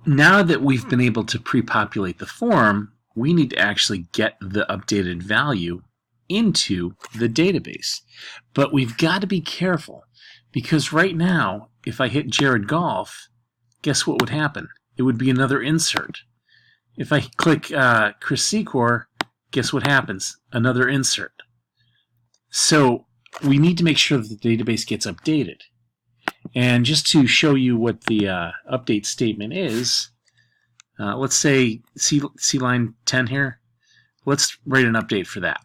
now that we've been able to pre-populate the form, we need to actually get the updated value into the database. But we've got to be careful, because right now, if I hit Jared Golf, guess what would happen? It would be another insert. If I click Chris Secor, guess what happens? Another insert. So we need to make sure that the database gets updated. And just to show you what the update statement is, let's say, see line 10 here? Let's write an update for that.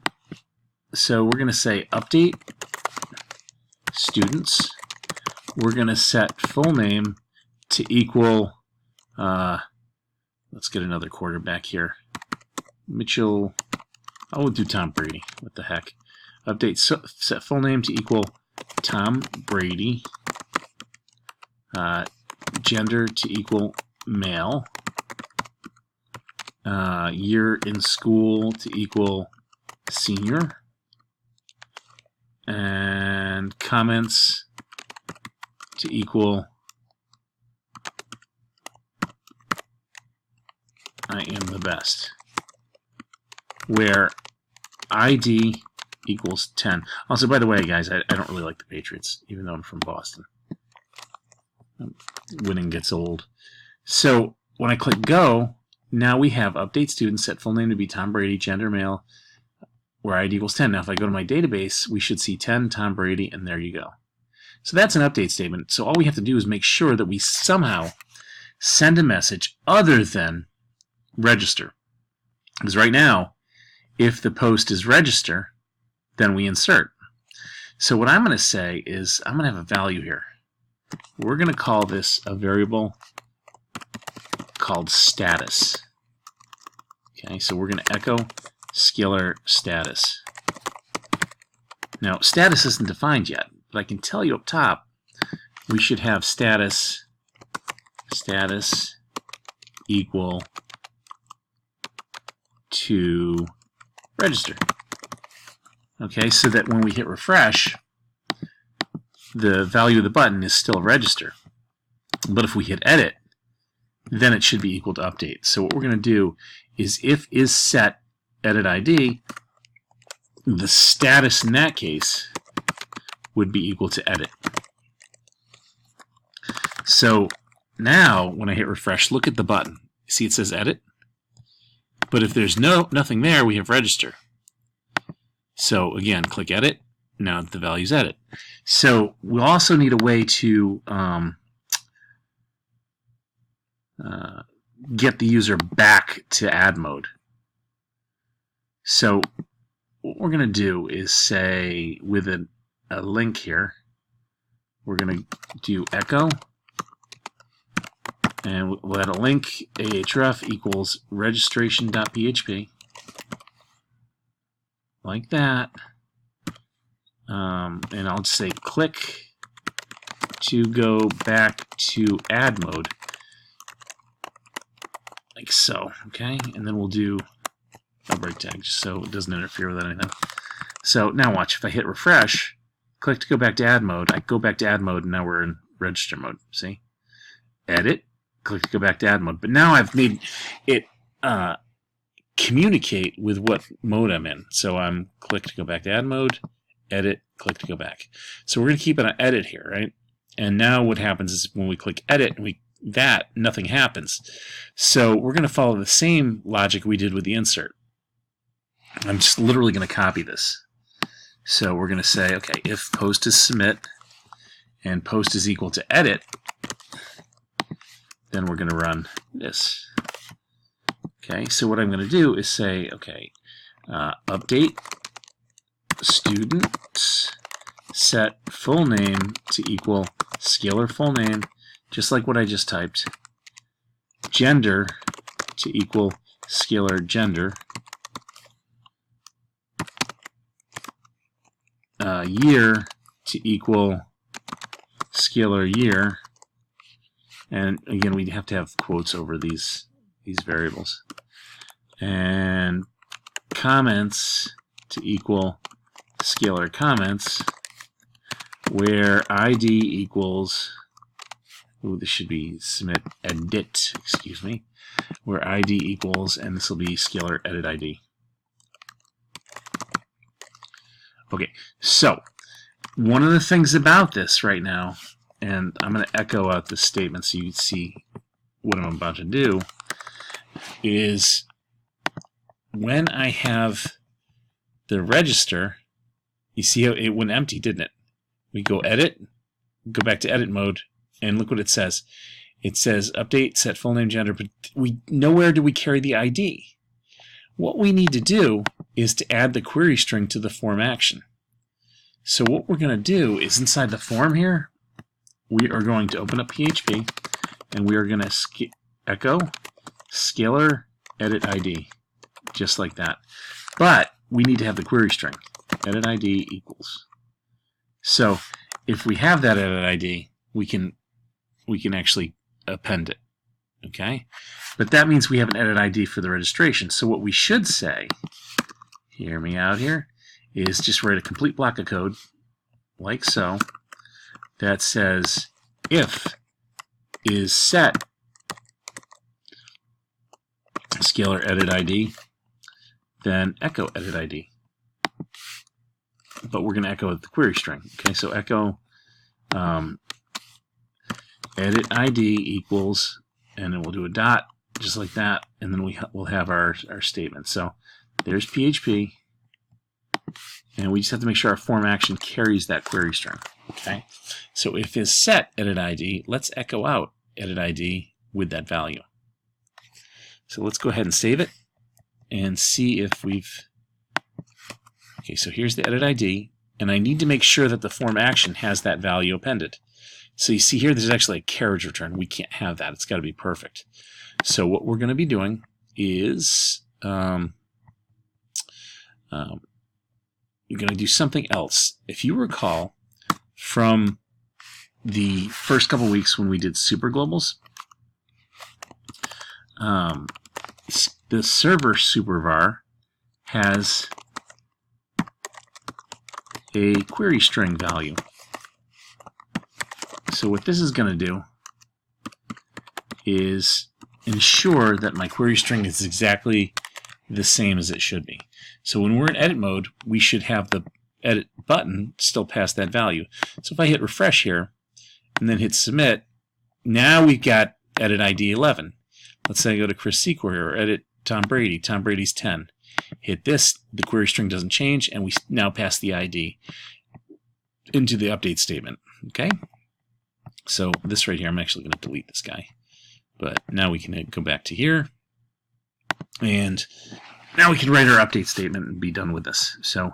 So we're going to say update students. We're going to set full name to equal, let's get another quarterback here. Mitchell, I will do Tom Brady. What the heck? Update, set full name to equal Tom Brady. Gender to equal male. Year in school to equal senior. And comments to equal I am the best. Where ID equals 10. Also, by the way, guys, I don't really like the Patriots, even though I'm from Boston. Winning gets old. So when I click go, now we have update student, set full name to be Tom Brady, gender male, where ID equals 10. Now if I go to my database, we should see 10, Tom Brady, and there you go. So that's an update statement. So all we have to do is make sure that we somehow send a message other than register. Because right now, if the post is register, then we insert. So what I'm going to say is I'm going to have a value here. We're going to call this a variable called status. Okay, so we're going to echo scalar status. Now, status isn't defined yet, but I can tell you up top we should have status equal to register. Okay, so that when we hit refresh, the value of the button is still register. But if we hit edit, then it should be equal to update. So what we're going to do is if is set edit ID, the status in that case would be equal to edit. So now when I hit refresh, look at the button. See it says edit? But if there's nothing there, we have register. So again, click edit. Now the value's edit. So we'll also need a way to get the user back to ad mode. So what we're going to do is say with a link here, we're going to do echo, and we'll add a link, ahref equals registration.php, like that. And I'll just say click to go back to ad mode, like so, okay? And then we'll do a break tag just so it doesn't interfere with anything. So now watch, if I hit refresh, click to go back to ad mode, I go back to ad mode and now we're in register mode, see? Edit, click to go back to ad mode. But now I've made it communicate with what mode I'm in. So I'm click to go back to ad mode, edit, click to go back. So we're going to keep an edit here, right? And now what happens is when we click edit, nothing happens. So we're going to follow the same logic we did with the insert. I'm just literally going to copy this. So we're going to say, okay, if post is submit and post is equal to edit, then we're going to run this. Okay, so what I'm going to do is say, okay, update students, set full name to equal scalar full name, just like what I just typed, gender to equal scalar gender, year to equal scalar year, and again we have to have quotes over these variables, and comments to equal scalar comments, where ID equals ooh, this should be submit edit, excuse me, where ID equals, and this will be scalar edit ID. Okay, so one of the things about this right now, and I'm going to echo out this statement so you can see what I'm about to do, is when I have the register, you see how it went empty, didn't it? We go edit, go back to edit mode, and look what it says. It says update, set full name, gender, but nowhere do we carry the ID. What we need to do is to add the query string to the form action. So what we're going to do is inside the form here, we are going to open up PHP, and we are going to echo scalar edit ID, just like that. But we need to have the query string, edit ID equals. So if we have that edit ID, we can actually append it, okay? But that means we have an edit ID for the registration. So what we should say, hear me out here, is just write a complete block of code, like so, that says if is set scalar edit ID, then echo edit ID. But we're going to echo the query string. Okay, so echo edit ID equals, and then we'll do a dot, just like that, and then we'll have our statement. So there's PHP, and we just have to make sure our form action carries that query string. Okay, so if is set edit ID, let's echo out edit ID with that value. So let's go ahead and save it and see if we've... Okay, so here's the edit ID, and I need to make sure that the form action has that value appended. So you see here, there's actually a carriage return. We can't have that. It's got to be perfect. So what we're going to be doing is you're going to do something else. If you recall from the first couple weeks when we did superglobals, the server supervar has a query string value. So what this is going to do is ensure that my query string is exactly the same as it should be. So when we're in edit mode, we should have the edit button still pass that value. So if I hit refresh here and then hit submit, now we've got edit ID 11. Let's say I go to Chris Secor here, or edit Tom Brady. Tom Brady's 10. Hit this, the query string doesn't change, and we now pass the ID into the update statement. Okay? So this right here, I'm actually going to delete this guy. But now we can go back to here, and now we can write our update statement and be done with this. So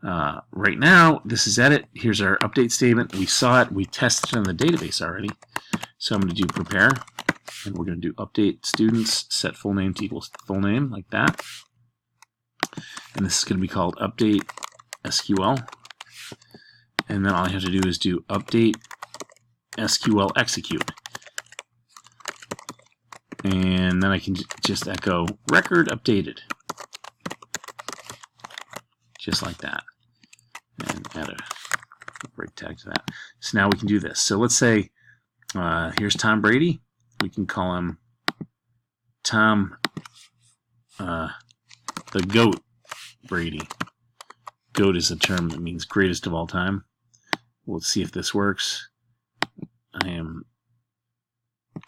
right now, this is edit. Here's our update statement. We saw it. We tested it in the database already. So I'm going to do prepare, and we're going to do update students, set full name to equals full name, like that. And this is going to be called update SQL. And then all I have to do is do update SQL execute. And then I can just echo record updated. Just like that. And add a break tag to that. So now we can do this. So let's say here's Tom Brady. We can call him Tom the GOAT Brady. GOAT is a term that means greatest of all time. Let's see if this works. I am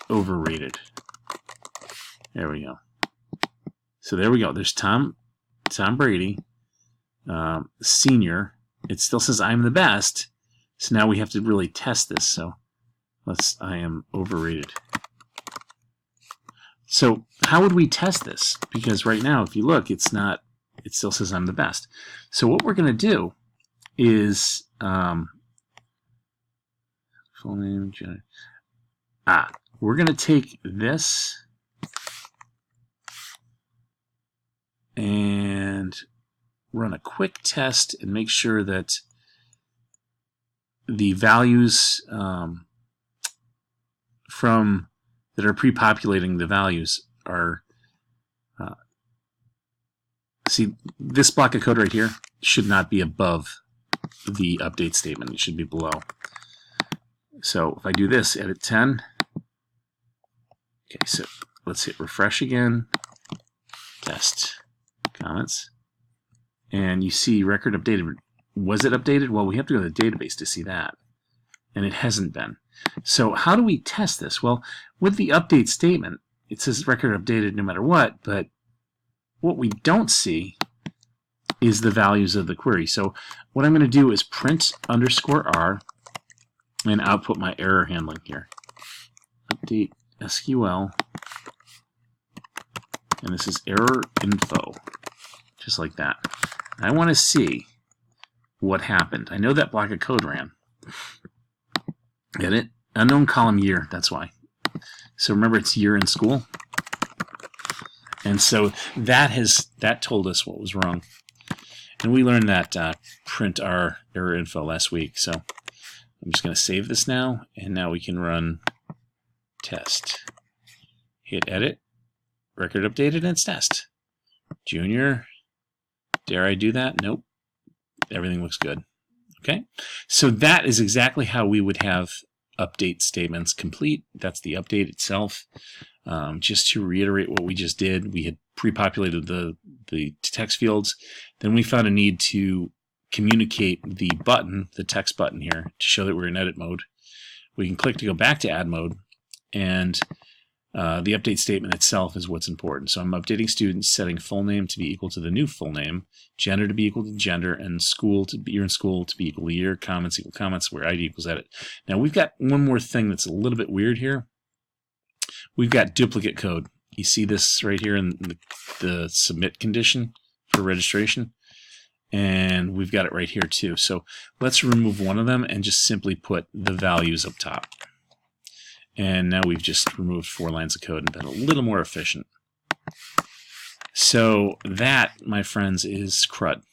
overrated. There we go. So there we go. There's Tom Brady, senior. It still says I'm the best. So now we have to really test this. So I am overrated. So how would we test this? Because right now, if you look, it still says I'm the best. So what we're going to do is full name, we're going to take this and run a quick test and make sure that the values that are pre-populating the values are see, this block of code right here should not be above the update statement. It should be below. So if I do this, edit 10. Okay, so let's hit refresh again. Test comments. And you see record updated. Was it updated? Well, we have to go to the database to see that. And it hasn't been. So how do we test this? Well, with the update statement, it says record updated no matter what, but what we don't see is the values of the query. So what I'm going to do is print _r and output my error handling here. Update SQL, and this is error info, just like that. I want to see what happened. I know that block of code ran. Edit, unknown column year, that's why. So remember, it's year in school. And so that told us what was wrong. And we learned that print our error info last week. So I'm just going to save this now, and now we can run test. Hit edit, record updated, and it's test. Junior, dare I do that? Nope. Everything looks good. Okay, so that is exactly how we would have update statements complete. That's the update itself. Just to reiterate what we just did, we had pre-populated the text fields. Then we found a need to communicate the button, the text button here, to show that we're in edit mode. We can click to go back to add mode, and the update statement itself is what's important. So I'm updating students, setting full name to be equal to the new full name, gender to be equal to gender, and school to be year in school to be equal to year, comments equal comments, where ID equals edit. Now we've got one more thing that's a little bit weird here. We've got duplicate code. You see this right here in the submit condition for registration, and we've got it right here too. So let's remove one of them and just simply put the values up top. And now we've just removed 4 lines of code and been a little more efficient. So that, my friends, is CRUD.